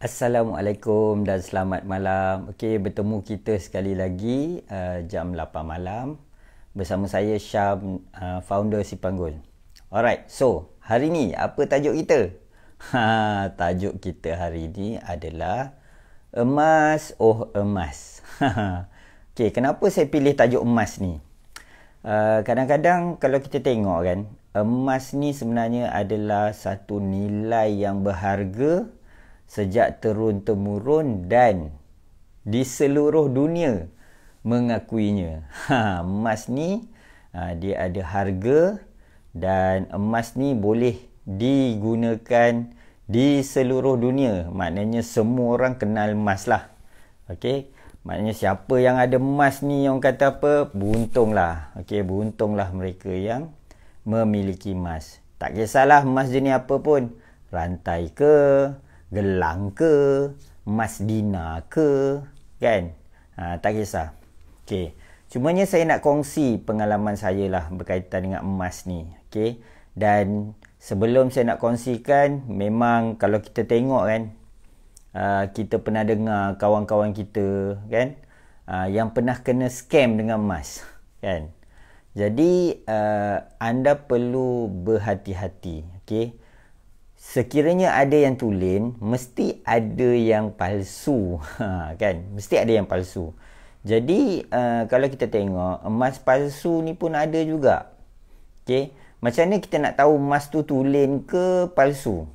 Assalamualaikum dan selamat malam. Okey, bertemu kita sekali lagi jam 8 malam bersama saya Syam, founder Sipanggul. Alright, so hari ni apa tajuk kita? Tajuk kita hari ni adalah emas emas. Okey, kenapa saya pilih tajuk emas ni? Kadang-kadang kalau kita tengok kan, emas ni sebenarnya adalah satu nilai yang berharga sejak turun-temurun dan di seluruh dunia mengakuinya. Emas ni dia ada harga dan emas ni boleh digunakan di seluruh dunia. Maknanya semua orang kenal emas lah. Okey, maknanya siapa yang ada emas ni, orang kata apa, beruntunglah. Okey, beruntunglah mereka yang memiliki emas. Tak kisahlah emas jenis apa pun, rantai ke, gelang ke, emas dina ke, kan? Tak kisah. Okey, cumanya saya nak kongsi pengalaman saya lah berkaitan dengan emas ni. Okey, dan sebelum saya nak kongsikan, memang kalau kita tengok kan, kita pernah dengar kawan-kawan kita kan, yang pernah kena scam dengan emas, kan? Jadi anda perlu berhati-hati. Okey, sekiranya ada yang tulen, mesti ada yang palsu. Kan? Mesti ada yang palsu. Jadi kalau kita tengok, emas palsu ni pun ada juga. Okey, macam mana kita nak tahu emas tu tulen ke palsu?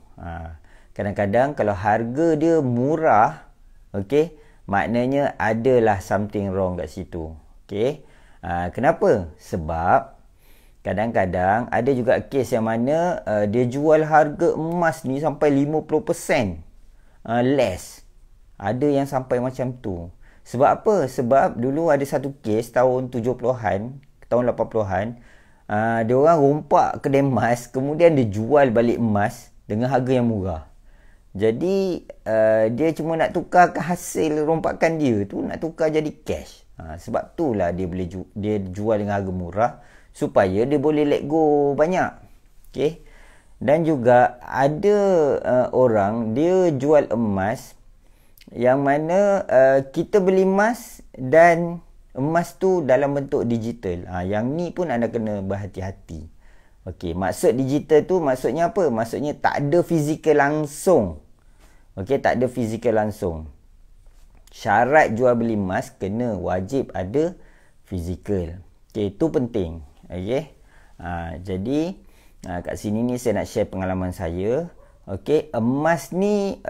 Kadang-kadang kalau harga dia murah, okey, maknanya adalah something wrong kat situ. Okey, kenapa? Sebab kadang-kadang ada juga kes yang mana dia jual harga emas ni sampai 50% less. Ada yang sampai macam tu. Sebab apa? Sebab dulu ada satu kes tahun 70-an, tahun 80-an, dia orang rompak kedai emas, kemudian dia jual balik emas dengan harga yang murah. Jadi dia cuma nak tukarkan hasil rompakan dia tu, nak tukar jadi cash. Sebab itulah dia boleh dia jual dengan harga murah, supaya dia boleh let go banyak. Okey. Dan juga ada orang dia jual emas yang mana kita beli emas dan emas tu dalam bentuk digital. Yang ni pun anda kena berhati-hati. Okey, maksud digital tu maksudnya apa? Maksudnya tak ada fizikal langsung. Okey, tak ada fizikal langsung. Syarat jual beli emas kena wajib ada fizikal. Okey, itu penting. Okey. Jadi kat sini ni saya nak share pengalaman saya. Okey, emas ni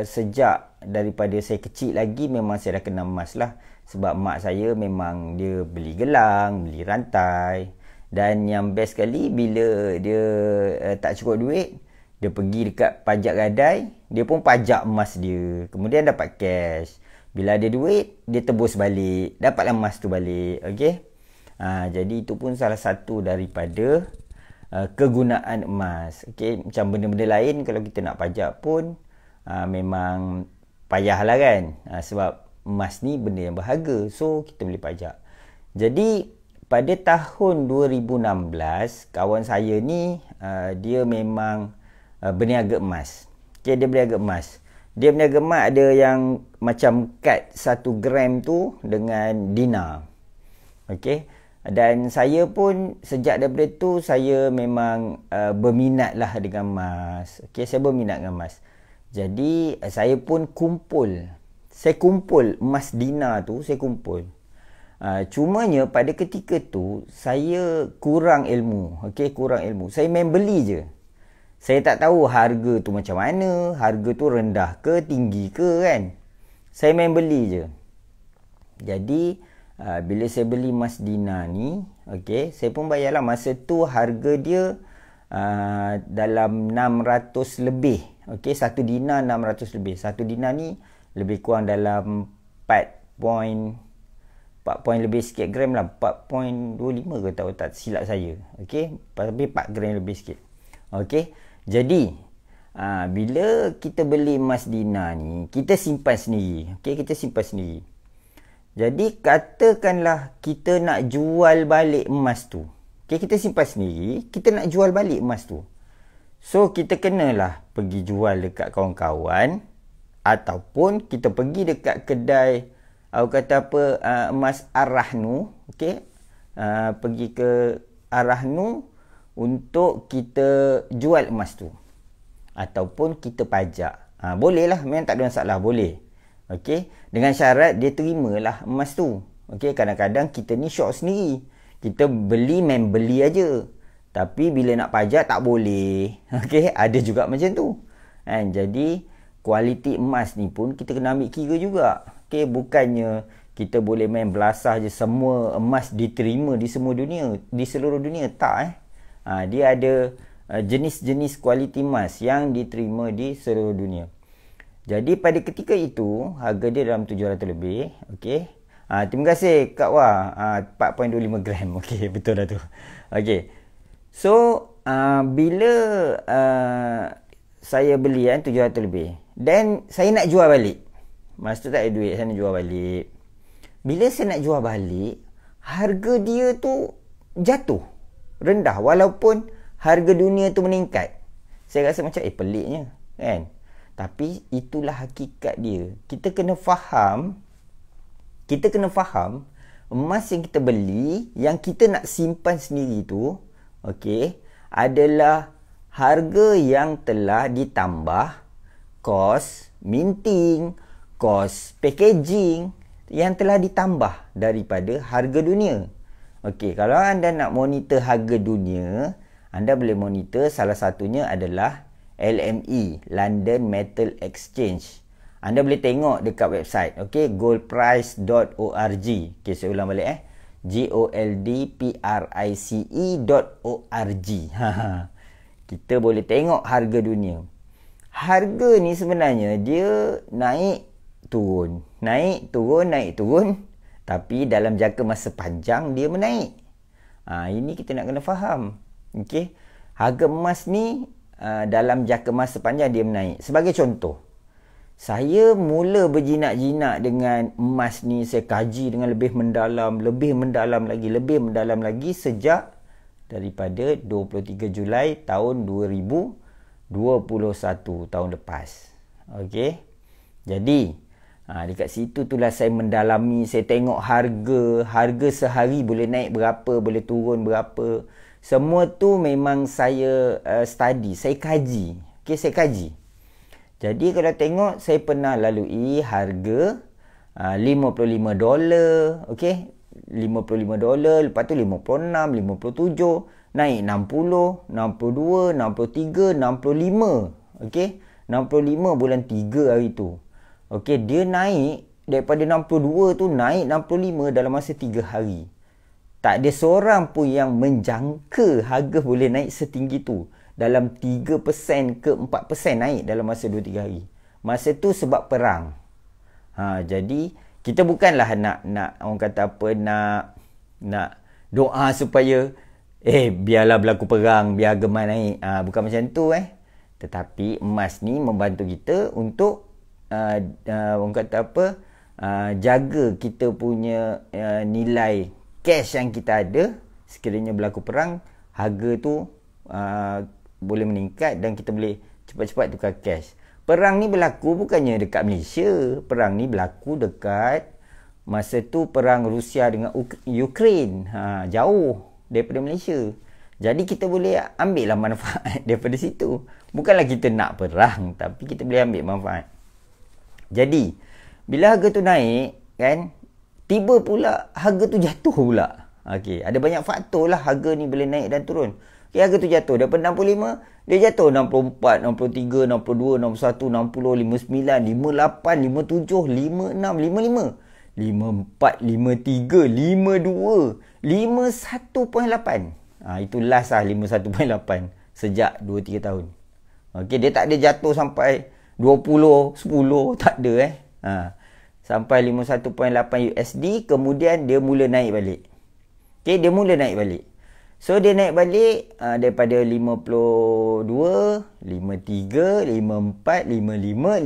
sejak daripada saya kecil lagi memang saya dah kenal emas lah. Sebab mak saya memang dia beli gelang, beli rantai. Dan yang best sekali, bila dia tak cukup duit, dia pergi dekat pajak gadai, dia pun pajak emas dia. Kemudian dapat cash. Bila ada duit, dia tebus balik, dapatlah emas tu balik. Okey. Jadi itu pun salah satu daripada kegunaan emas. Okey, macam benda-benda lain kalau kita nak pajak pun memang payahlah kan. Sebab emas ni benda yang berharga, so kita boleh pajak. Jadi pada tahun 2016, kawan saya ni dia memang berniaga emas. Okey, dia berniaga emas. Dia berniaga emas ada yang macam kad 1 gram tu dengan dinar. Okey. Dan saya pun sejak daripada tu saya memang berminat lah dengan emas. Okey, saya berminat dengan emas. Jadi saya pun kumpul. Saya kumpul emas dinar tu, saya kumpul. Cumanya pada ketika tu saya kurang ilmu. Okey, kurang ilmu. Saya main beli je. Saya tak tahu harga tu macam mana, harga tu rendah ke, tinggi ke kan. Saya main beli je. Jadi bila saya beli emas dinar ni, okey, saya pun bayarlah. Masa tu harga dia dalam 600 lebih. Okey, 1 dinar 600 lebih. 1 dinar ni lebih kurang dalam 4 point lebih sikit gram lah. 4.25 ke tak silap saya. Okey, tapi 4 gram lebih sikit. Okey, jadi bila kita beli emas dinar ni, kita simpan sendiri. Okey, kita simpan sendiri. Jadi katakanlah kita nak jual balik emas tu. Okay, kita simpan sendiri, kita nak jual balik emas tu. So kita kenalah pergi jual dekat kawan-kawan. ataupun kita pergi dekat kedai emas Ar-Rahnu, okey, pergi ke Ar-Rahnu untuk kita jual emas tu, ataupun kita pajak. Boleh lah, memang tak ada masalah, boleh. Okey, dengan syarat dia terimalah emas tu. Okey, kadang-kadang kita ni syok sendiri, kita beli main beli aja, tapi bila nak pajak tak boleh. Okey, ada juga macam tu kan. Jadi kualiti emas ni pun kita kena ambil kira juga. Okey, bukannya kita boleh main belasah je semua emas diterima di semua dunia, di seluruh dunia, tak. Dia ada jenis-jenis kualiti emas yang diterima di seluruh dunia. Jadi pada ketika itu harga dia dalam 700 lebih. Okey, terima kasih Kak Wah, 4.25 gram. Okey, betul dah tu. Okey, so bila saya beli 700 lebih, dan saya nak jual balik, masa tu tak ada duit, saya nak jual balik. Bila saya nak jual balik, harga dia tu jatuh rendah, walaupun harga dunia tu meningkat. Saya rasa macam peliknya kan. Tapi itulah hakikat dia. Kita kena faham emas yang kita beli, yang kita nak simpan sendiri tu, okey, adalah harga yang telah ditambah kos minting, kos packaging yang telah ditambah daripada harga dunia. Okey, kalau anda nak monitor harga dunia, anda boleh monitor, salah satunya adalah LME, London Metal Exchange. Anda boleh tengok dekat website, okey, goldprice.org. Okey, saya ulang balik goldprice.org. Kita boleh tengok harga dunia. Harga ni sebenarnya dia naik turun, naik turun, naik turun, tapi dalam jangka masa panjang dia menaik. Ini kita nak kena faham. Okey, harga emas ni dalam jangka masa panjang dia menaik. Sebagai contoh, saya mula berjinak-jinak dengan emas ni, saya kaji dengan lebih mendalam lagi sejak daripada 23 Julai tahun 2021, tahun lepas. Okey, jadi dekat situ itulah saya mendalami, saya tengok harga sehari boleh naik berapa, boleh turun berapa. Semua tu memang saya study, saya kaji. Okey, saya kaji. Jadi kalau tengok, saya pernah lalui harga $55, okey, $55, lepas tu 56, 57, naik 60, 62, 63, 65. Okey, 65 bulan 3 hari tu. Okey, dia naik daripada 62 tu naik 65 dalam masa 3 hari. Tak ada seorang pun yang menjangka harga boleh naik setinggi tu. Dalam 3% ke 4% naik dalam masa 2-3 hari. Masa tu sebab perang. Jadi kita bukanlah nak orang kata apa, nak doa supaya biarlah berlaku perang, biar harga emas naik. Bukan macam tu Tetapi emas ni membantu kita untuk orang kata apa, jaga kita punya nilai cash yang kita ada. Sekiranya berlaku perang, harga tu boleh meningkat dan kita boleh cepat-cepat tukar cash. Perang ni berlaku bukannya dekat Malaysia. Perang ni berlaku dekat masa tu perang Rusia dengan Ukraine. Jauh daripada Malaysia. Jadi kita boleh ambil lah manfaat daripada situ. Bukanlah kita nak perang, tapi kita boleh ambil manfaat. Jadi bila harga tu naik kan, tiba pula harga tu jatuh pula. Okey, ada banyak faktor lah harga ni boleh naik dan turun. Okey, harga tu jatuh daripada 65, dia jatuh 64, 63, 62, 61, 60, 59, 58, 57, 56, 55, 54, 53, 52, 51.8. Itu last lah 51.8 sejak 2-3 tahun. Okey, dia tak ada jatuh sampai 20, 10, tak ada sampai 51.8 USD, kemudian dia mula naik balik. Okey, dia mula naik balik. So dia naik balik daripada 52, 53, 54, 55,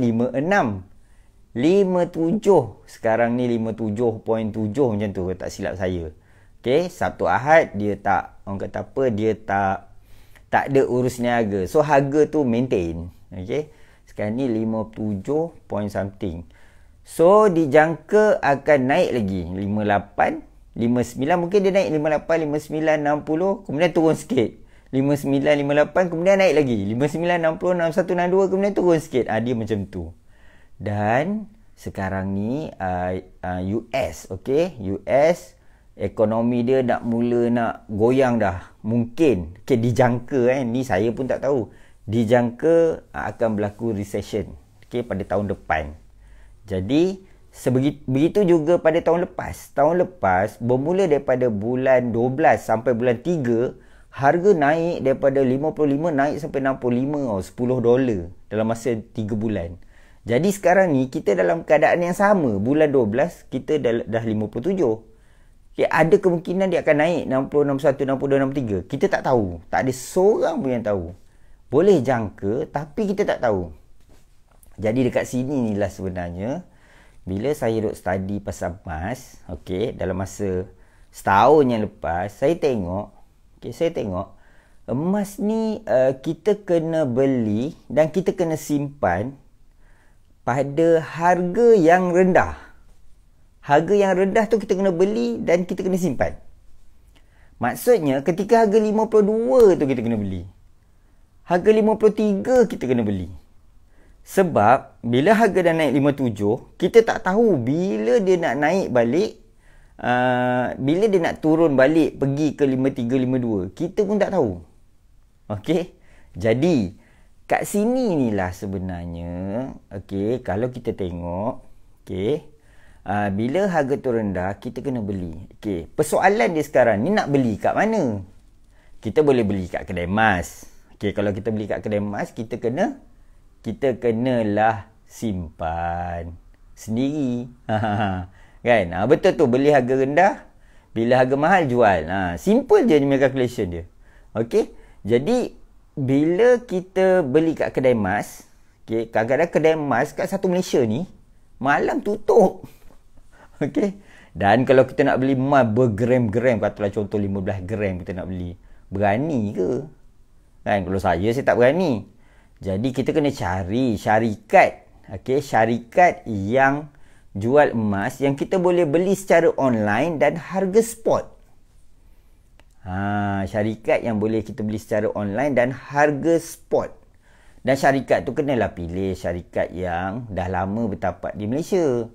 56, 57. Sekarang ni 57.7 macam tu, tak silap saya. Okey, Sabtu Ahad dia tak, orang kata apa, dia tak ada urus niaga. So harga tu maintain. Okey. Sekarang ni 57 point something. So dijangka akan naik lagi 58, 59, mungkin dia naik 58, 59, 60, kemudian turun sikit. 59, 58, kemudian naik lagi 59, 60, 61, 62, kemudian turun sikit. Dia macam tu. Dan sekarang ni US, okey, US ekonomi dia nak goyang dah. Mungkin, dijangka ni saya pun tak tahu. Dijangka akan berlaku recession, pada tahun depan. Jadi begitu juga pada tahun lepas. Tahun lepas bermula daripada bulan 12 sampai bulan 3, harga naik daripada 55 naik sampai 65, $10 dalam masa 3 bulan. Jadi sekarang ni kita dalam keadaan yang sama. Bulan 12 kita dah 57. Ada kemungkinan dia akan naik 60, 61, 62, 63. Kita tak tahu. Tak ada seorang pun yang tahu. Boleh jangka tapi kita tak tahu. Jadi dekat sini ni lah sebenarnya, bila saya duk study pasal emas, dalam masa setahun yang lepas, saya tengok emas ni kita kena beli dan kita kena simpan pada harga yang rendah. Harga yang rendah tu kita kena beli dan kita kena simpan. Maksudnya ketika harga 52 tu kita kena beli. Harga 53 kita kena beli. Sebab bila harga dah naik 57, kita tak tahu bila dia nak naik balik, bila dia nak turun balik pergi ke 53, 52. Kita pun tak tahu. Jadi kat sini ni lah sebenarnya, kalau kita tengok, bila harga tu rendah, kita kena beli. Persoalan dia sekarang ni nak beli kat mana? Kita boleh beli kat kedai emas. Kalau kita beli kat kedai emas, kita kenalah simpan sendiri. Kan? Betul tu, beli harga rendah, bila harga mahal jual. Simple je ni calculation dia. Jadi bila kita beli kat kedai emas, kadang-kadang kedai emas kat satu Malaysia ni malam tutup. Dan kalau kita nak beli emas bergram-gram, katalah contoh 15 gram kita nak beli, berani ke? Kan, kalau saya tak berani. Jadi kita kena cari syarikat, syarikat yang jual emas yang kita boleh beli secara online dan harga spot. Syarikat yang boleh kita beli secara online dan harga spot. Dan syarikat tu kenalah pilih syarikat yang dah lama bertapak di Malaysia.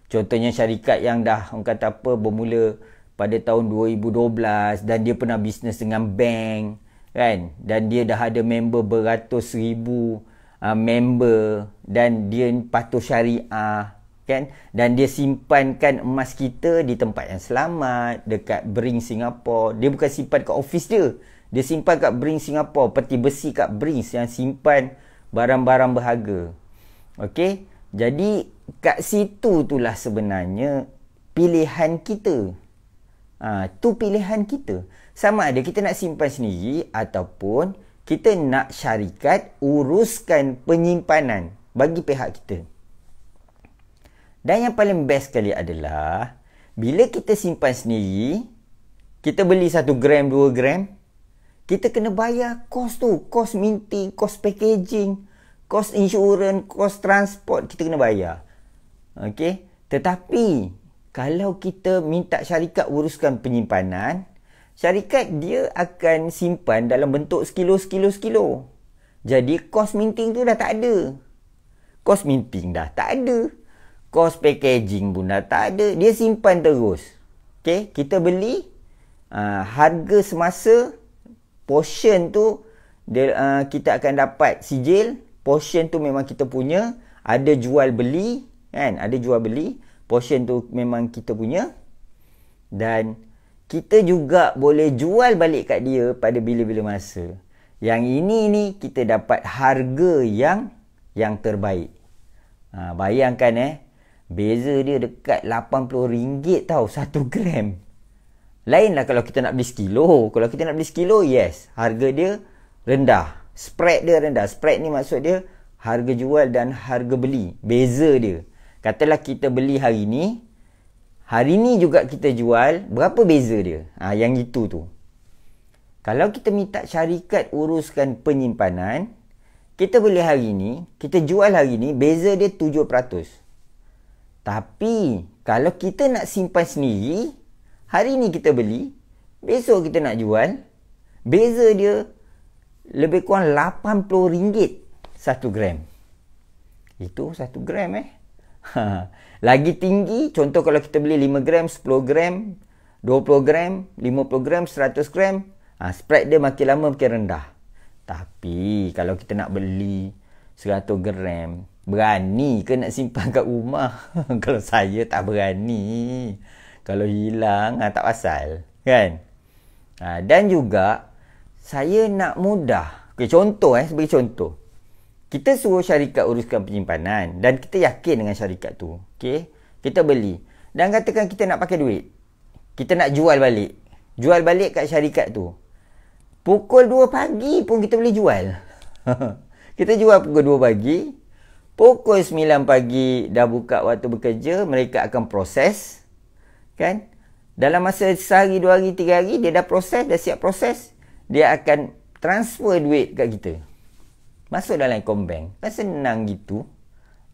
Contohnya syarikat yang dah, orang kata apa, bermula pada tahun 2012 dan dia pernah bisnes dengan bank, kan? Dan dia dah ada member beratus ribu member dan dia patuh syariah, kan? Dan dia simpankan emas kita di tempat yang selamat, dekat Bring Singapore. Dia bukan simpan kat office dia. Dia simpan kat Bring Singapore, peti besi kat Bring yang simpan barang-barang berharga. Jadi kat situ itulah sebenarnya pilihan kita. Tu pilihan kita. Sama ada kita nak simpan sendiri ataupun kita nak syarikat uruskan penyimpanan bagi pihak kita. Dan yang paling best sekali adalah bila kita simpan sendiri, kita beli 1 gram, 2 gram, kita kena bayar kos tu, kos minting, kos packaging, kos insurans, kos transport, kita kena bayar. Tetapi kalau kita minta syarikat uruskan penyimpanan, syarikat dia akan simpan dalam bentuk sekilo. Jadi kos minting tu dah tak ada. Kos minting dah tak ada. Kos packaging pun dah tak ada. Dia simpan terus. Kita beli harga semasa, portion tu dia, kita akan dapat sijil. Portion tu memang kita punya. Ada jual beli, kan? Ada jual beli. Portion tu memang kita punya. Dan kita juga boleh jual balik kat dia pada bila-bila masa. Yang ini ni kita dapat harga yang terbaik. Bayangkan beza dia dekat RM80 tau 1 gram. Lainlah kalau kita nak beli sekilo. Kalau kita nak beli sekilo, yes, harga dia rendah. Spread dia rendah. Spread ni maksud dia harga jual dan harga beli. Beza dia. Katalah kita beli hari ni juga kita jual, berapa beza dia? Yang itu tu. Kalau kita minta syarikat uruskan penyimpanan, Kita beli hari ni, kita jual hari ni, beza dia 7%. Tapi, kalau kita nak simpan sendiri, hari ni kita beli, besok kita nak jual, beza dia lebih kurang RM80 1 gram. Itu 1 gram Lagi tinggi, contoh kalau kita beli 5 gram, 10 gram, 20 gram, 50 gram, 100 gram, spread dia makin lama makin rendah. Tapi kalau kita nak beli 100 gram, berani ke nak simpan kat rumah? Kalau saya tak berani. Kalau hilang, tak pasal. Kan? Dan juga, saya nak mudah. Okay, contoh sebagai contoh. Kita suruh syarikat uruskan penyimpanan dan kita yakin dengan syarikat tu. Okay? Kita beli. Dan katakan kita nak pakai duit. Kita nak jual balik. Jual balik kat syarikat tu. Pukul 2 pagi pun kita boleh jual. Kita jual pukul 2 pagi. Pukul 9 pagi dah buka waktu bekerja. Mereka akan proses. Kan? Dalam masa sehari, 2 hari, 3 hari, dia dah proses, dah siap proses. Dia akan transfer duit kat kita. Masuk dalam akaun bank. Kan senang gitu.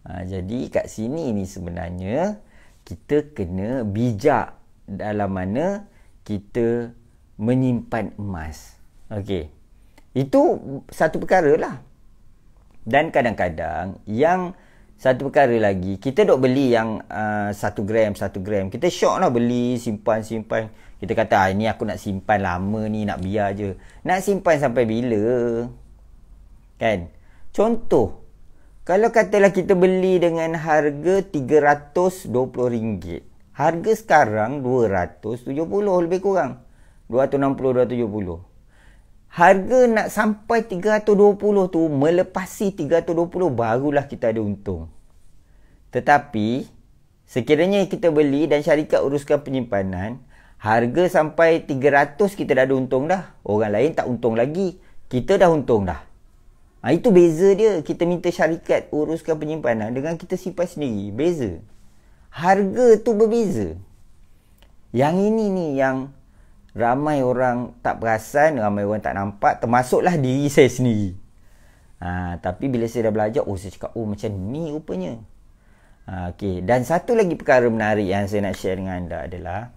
Jadi kat sini ni sebenarnya kita kena bijak dalam mana kita menyimpan emas. Okey. Itu satu perkara lah. Dan kadang-kadang yang satu perkara lagi, kita dok beli yang 1 gram, 1 gram. Kita syok lah beli, simpan. Kita kata, ini aku nak simpan lama ni, nak biar je. Nak simpan sampai bila? Kan? Contoh, kalau katalah kita beli dengan harga RM320. Harga sekarang RM270 lebih kurang. RM260, RM270. Harga nak sampai RM320 tu, melepasi RM320 barulah kita ada untung. Tetapi, sekiranya kita beli dan syarikat uruskan penyimpanan, harga sampai RM300 kita dah ada untung dah. Orang lain tak untung lagi. Kita dah untung dah. Itu beza dia. Kita minta syarikat uruskan penyimpanan dengan kita simpan sendiri. Beza. Harga tu berbeza. Yang ini ni yang ramai orang tak perasan, ramai orang tak nampak, termasuklah diri saya sendiri. Tapi bila saya dah belajar, saya cakap, macam ni rupanya. Okay. Dan satu lagi perkara menarik yang saya nak share dengan anda adalah,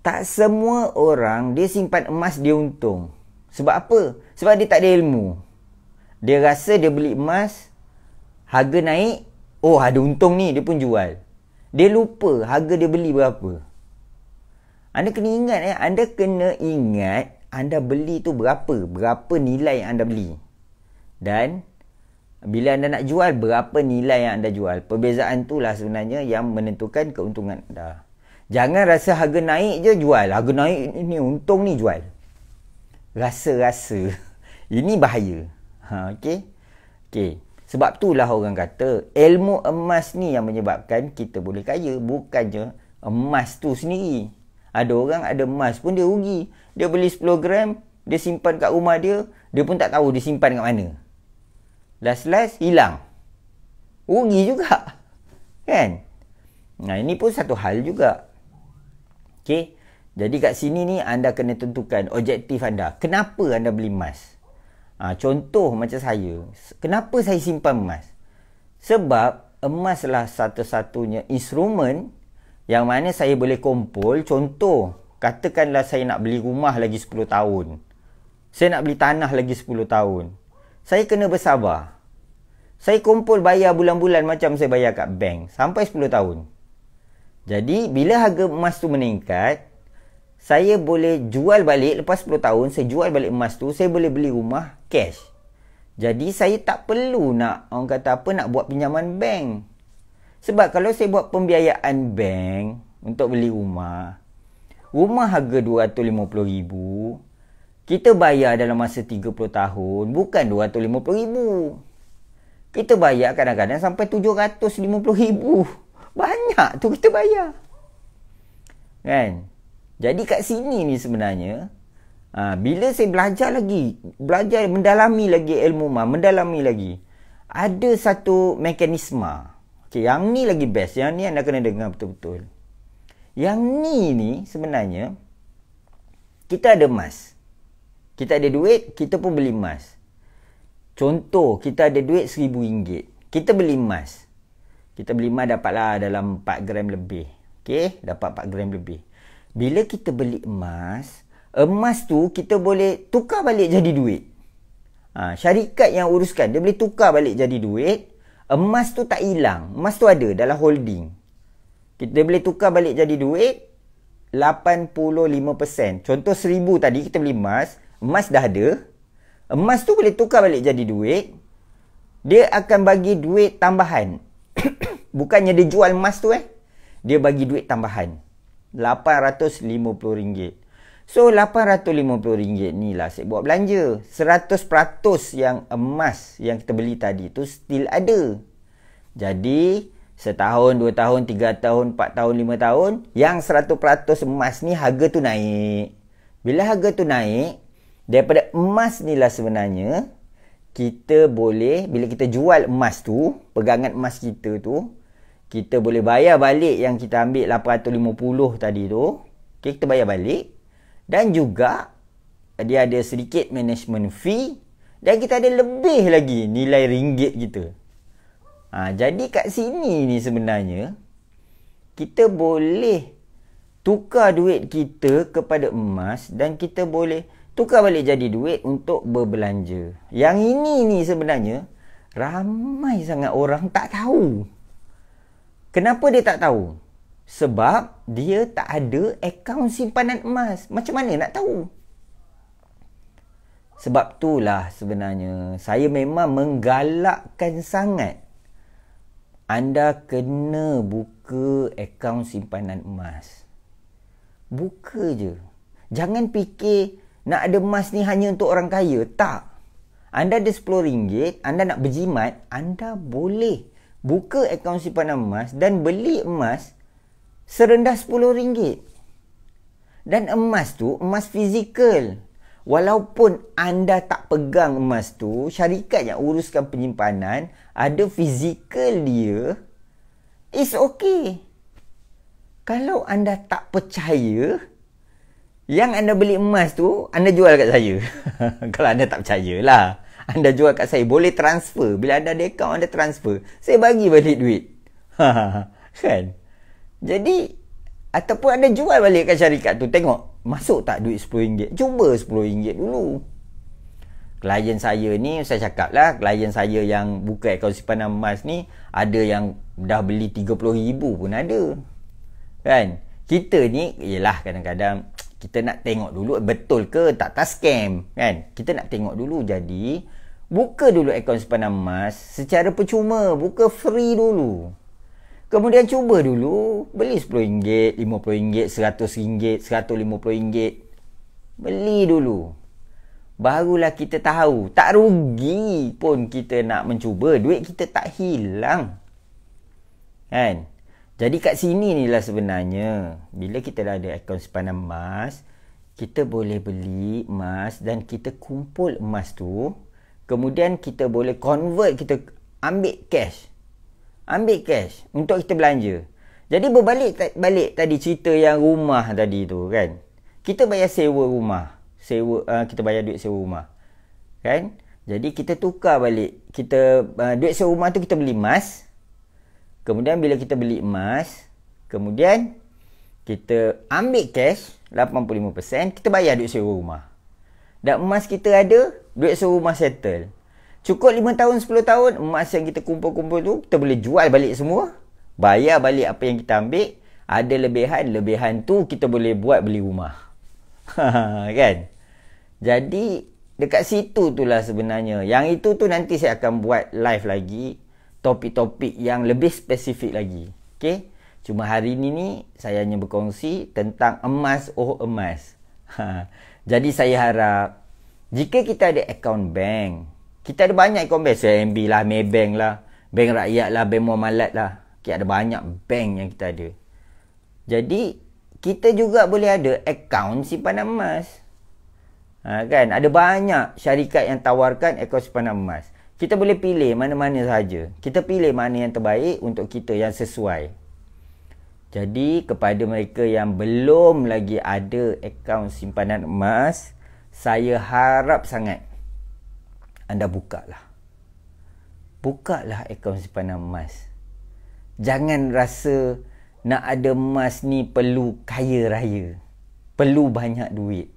tak semua orang dia simpan emas dia untung. Sebab apa? Sebab dia tak ada ilmu. Dia rasa dia beli emas, harga naik, ada untung ni, dia pun jual. Dia lupa harga dia beli berapa. Anda kena ingat anda kena ingat anda beli tu berapa. Berapa nilai yang anda beli. Dan bila anda nak jual, berapa nilai yang anda jual. Perbezaan itulah sebenarnya yang menentukan keuntungan anda. Jangan rasa harga naik je jual. Harga naik ni untung ni jual. Rasa-rasa. Ini bahaya. Okey. Sebab itulah orang kata ilmu emas ni yang menyebabkan kita boleh kaya, bukannya emas tu sendiri. Ada orang ada emas pun dia rugi. Dia beli 10 gram, dia simpan kat rumah dia, dia pun tak tahu dia simpan kat mana. Last hilang. Rugi juga. Kan? Ini pun satu hal juga. Okey. Jadi kat sini ni anda kena tentukan objektif anda. Kenapa anda beli emas? Contoh macam saya. Kenapa saya simpan emas? Sebab emaslah satu-satunya instrumen yang mana saya boleh kumpul. Contoh, katakanlah saya nak beli rumah lagi 10 tahun. Saya nak beli tanah lagi 10 tahun. Saya kena bersabar. Saya kumpul bayar bulan-bulan macam saya bayar kat bank. Sampai 10 tahun. Jadi, bila harga emas tu meningkat, saya boleh jual balik lepas 10 tahun, saya jual balik emas tu, saya boleh beli rumah cash. Jadi saya tak perlu nak, orang kata apa, nak buat pinjaman bank. Sebab kalau saya buat pembiayaan bank untuk beli rumah harga RM250,000, kita bayar dalam masa 30 tahun, bukan RM250,000. Kita bayar kadang-kadang sampai RM750,000. Banyak tu kita bayar. Kan? Jadi kat sini ni sebenarnya, bila saya belajar mendalami lagi ilmu mendalami lagi, ada satu mekanisme. Okay, yang ni lagi best, yang ni anda kena dengar betul-betul. Yang ni sebenarnya, kita ada emas, kita ada duit, kita pun beli emas. Contoh, kita ada duit RM1,000. Kita beli emas. Kita beli emas dapatlah dalam 4 gram lebih. Okey, dapat 4 gram lebih. Bila kita beli emas, emas tu kita boleh tukar balik jadi duit. Syarikat yang uruskan, dia boleh tukar balik jadi duit. Emas tu tak hilang. Emas tu ada dalam holding. Kita boleh tukar balik jadi duit 85%. Contoh 1,000 tadi kita beli emas. Emas dah ada. Emas tu boleh tukar balik jadi duit. Dia akan bagi duit tambahan. Bukannya dia jual emas tu dia bagi duit tambahan. RM850. So RM850 ni lah saya buat belanja. 100% yang emas yang kita beli tadi tu still ada. Jadi setahun, 2 tahun, 3 tahun, 4 tahun, 5 tahun, yang 100% emas ni harga tu naik. Bila harga tu naik, daripada emas ni lah sebenarnya kita boleh, bila kita jual emas tu, pegangan emas kita tu, kita boleh bayar balik yang kita ambil 850 tadi tu. Okay, kita bayar balik. Dan juga dia ada sedikit management fee. Dan kita ada lebih lagi nilai ringgit kita. Jadi kat sini ni sebenarnya kita boleh tukar duit kita kepada emas. Dan kita boleh tukar balik jadi duit untuk berbelanja. Yang ini ni sebenarnya ramai sangat orang tak tahu. Kenapa dia tak tahu? Sebab dia tak ada akaun simpanan emas. Macam mana nak tahu? Sebab itulah sebenarnya saya memang menggalakkan sangat anda kena buka akaun simpanan emas. Buka je. Jangan fikir nak ada emas ni hanya untuk orang kaya. Tak. Anda ada RM10, anda nak berjimat, anda boleh buka akaun simpanan emas dan beli emas serendah RM10. Dan emas tu, emas fizikal. Walaupun anda tak pegang emas tu, syarikat yang uruskan penyimpanan ada fizikal dia, it's okay. Kalau anda tak percaya, yang anda beli emas tu, anda jual kat saya. Kalau anda tak percaya lah, anda jual kat saya, boleh transfer. Bila anda ada akaun, anda transfer, saya bagi balik duit. Kan? Jadi, ataupun anda jual balik kat syarikat tu, tengok, masuk tak duit RM10? Cuba RM10 dulu. Klien saya ni, saya cakap lah, klien saya yang buka akaun simpanan emas ni, ada yang dah beli RM30,000 pun ada. Kan? Kita ni, yelah kadang-kadang, kita nak tengok dulu betul ke tak scam. Kan? Kita nak tengok dulu. Jadi, buka dulu akaun simpanan emas secara percuma. Buka free dulu. Kemudian cuba dulu beli RM10, RM50, RM100, RM150. Beli dulu. Barulah kita tahu. Tak rugi pun kita nak mencuba. Duit kita tak hilang. Kan? Jadi kat sini ni lah sebenarnya, bila kita dah ada akaun simpanan emas, kita boleh beli emas dan kita kumpul emas tu. Kemudian kita boleh convert, kita ambil cash. Ambil cash untuk kita belanja. Jadi berbalik balik tadi cerita yang rumah tadi tu kan. Kita bayar sewa rumah. Kita bayar duit sewa rumah. Kan? Jadi kita tukar balik. Kita duit sewa rumah tu kita beli emas. Kemudian bila kita beli emas, kemudian kita ambil cash 85%, kita bayar duit sewa rumah. Dan emas kita ada, duit sewa rumah settle. Cukup 5 tahun, 10 tahun, emas yang kita kumpul-kumpul tu, kita boleh jual balik semua. Bayar balik apa yang kita ambil. Ada lebihan tu kita boleh buat beli rumah. Kan? Jadi, dekat situ tu lah sebenarnya. Yang itu tu nanti saya akan buat live lagi. Topik-topik yang lebih spesifik lagi. Okay? Cuma hari ni saya hanya berkongsi tentang emas. Jadi saya harap, jika kita ada akaun bank, kita ada banyak akaun bank, CIMB lah, Maybank lah, Bank Rakyat lah, Bank Muamalat lah. Okay, ada banyak bank yang kita ada. Jadi, kita juga boleh ada akaun simpanan emas. Kan? Ada banyak syarikat yang tawarkan akaun simpanan emas. Kita boleh pilih mana-mana sahaja. Kita pilih mana yang terbaik untuk kita, yang sesuai. Jadi, kepada mereka yang belum lagi ada akaun simpanan emas, saya harap sangat anda bukalah. Bukalah akaun simpanan emas. Jangan rasa nak ada emas ni perlu kaya raya. Perlu banyak duit.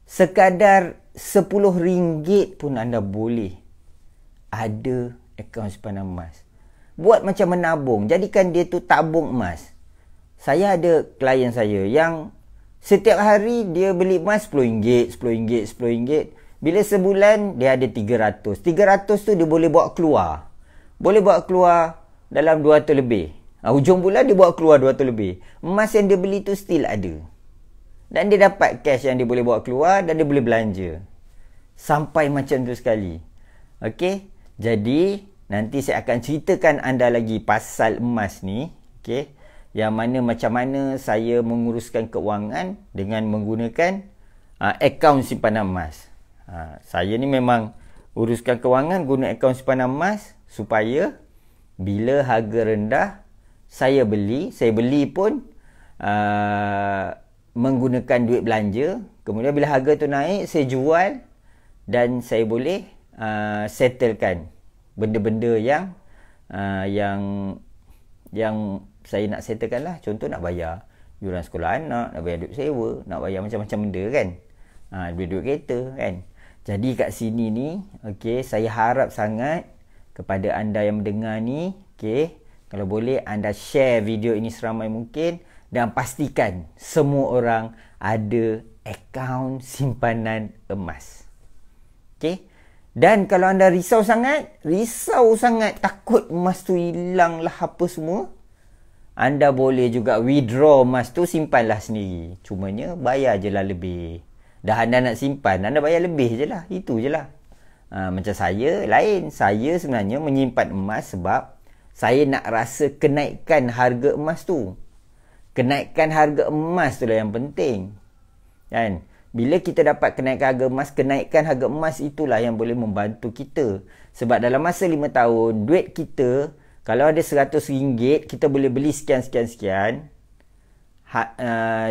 Sekadar RM10 pun anda boleh ada akaun simpanan emas. Buat macam menabung. Jadikan dia tu tabung emas. Saya ada klien saya yang setiap hari dia beli emas RM10, RM10, RM10. Bila sebulan dia ada RM300. RM300 tu dia boleh bawa keluar. Boleh bawa keluar dalam RM200 lebih. Hujung bulan dia bawa keluar RM200 lebih. Emas yang dia beli tu still ada. Dan dia dapat cash yang dia boleh bawa keluar dan dia boleh belanja. Sampai macam tu sekali. Okey? Jadi, nanti saya akan ceritakan anda lagi pasal emas ni. Okey? Yang mana macam mana saya menguruskan keuangan dengan menggunakan akaun simpanan emas. Saya ni memang uruskan keuangan guna akaun simpanan emas supaya bila harga rendah saya beli pun menggunakan duit belanja. Kemudian bila harga tu naik saya jual dan saya boleh settlekan benda-benda yang saya nak settlekan lah. Contoh nak bayar yuran sekolah anak, nak bayar duit sewa, nak bayar macam-macam benda kan. Duit-duit kereta kan. Jadi kat sini ni, okey, saya harap sangat kepada anda yang mendengar ni, okey, kalau boleh anda share video ini seramai mungkin dan pastikan semua orang ada akaun simpanan emas. Okey? Dan kalau anda risau sangat takut emas tu hilang lah apa semua, anda boleh juga withdraw emas tu, simpanlah sendiri. Cumanya bayar je lah lebih. Dah anda nak simpan, anda bayar lebih je lah. Itu je lah. Macam saya, lain. Saya sebenarnya menyimpan emas sebab saya nak rasa kenaikan harga emas tu. Kenaikan harga emas tu lah yang penting. Kan? Bila kita dapat kenaikan harga emas itulah yang boleh membantu kita. Sebab dalam masa 5 tahun, duit kita, kalau ada RM100, kita boleh beli sekian.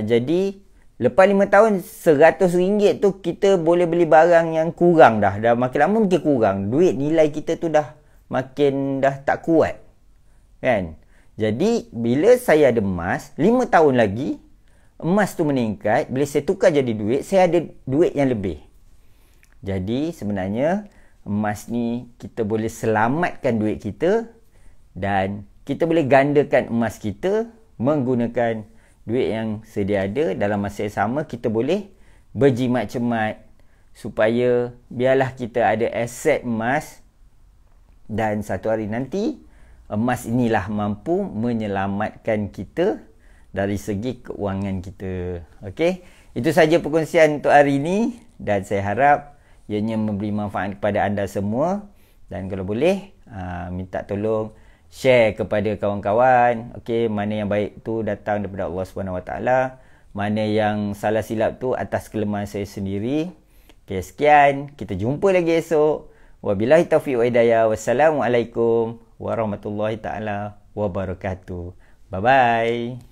Jadi, lepas 5 tahun, RM100 tu kita boleh beli barang yang kurang dah. Dah makin lama makin kurang. Duit nilai kita tu dah makin dah tak kuat. Kan? Jadi, bila saya ada emas, 5 tahun lagi, emas tu meningkat. Bila saya tukar jadi duit, saya ada duit yang lebih. Jadi, sebenarnya, emas ni kita boleh selamatkan duit kita dan kita boleh gandakan emas kita menggunakan duit yang sedia ada. Dalam masa yang sama kita boleh berjimat cermat supaya biarlah kita ada aset emas dan satu hari nanti emas inilah mampu menyelamatkan kita dari segi keuangan kita. Okey, itu saja perkongsian untuk hari ini dan saya harap ianya memberi manfaat kepada anda semua dan kalau boleh minta tolong share kepada kawan-kawan. Okey, mana yang baik tu datang daripada Allah Subhanahu Wa Taala, mana yang salah silap tu atas kelemahan saya sendiri. Okey, sekian, kita jumpa lagi esok. Wabillahi taufiq wa hidayah. Wassalamualaikum warahmatullahi taala wabarakatuh. Bye bye.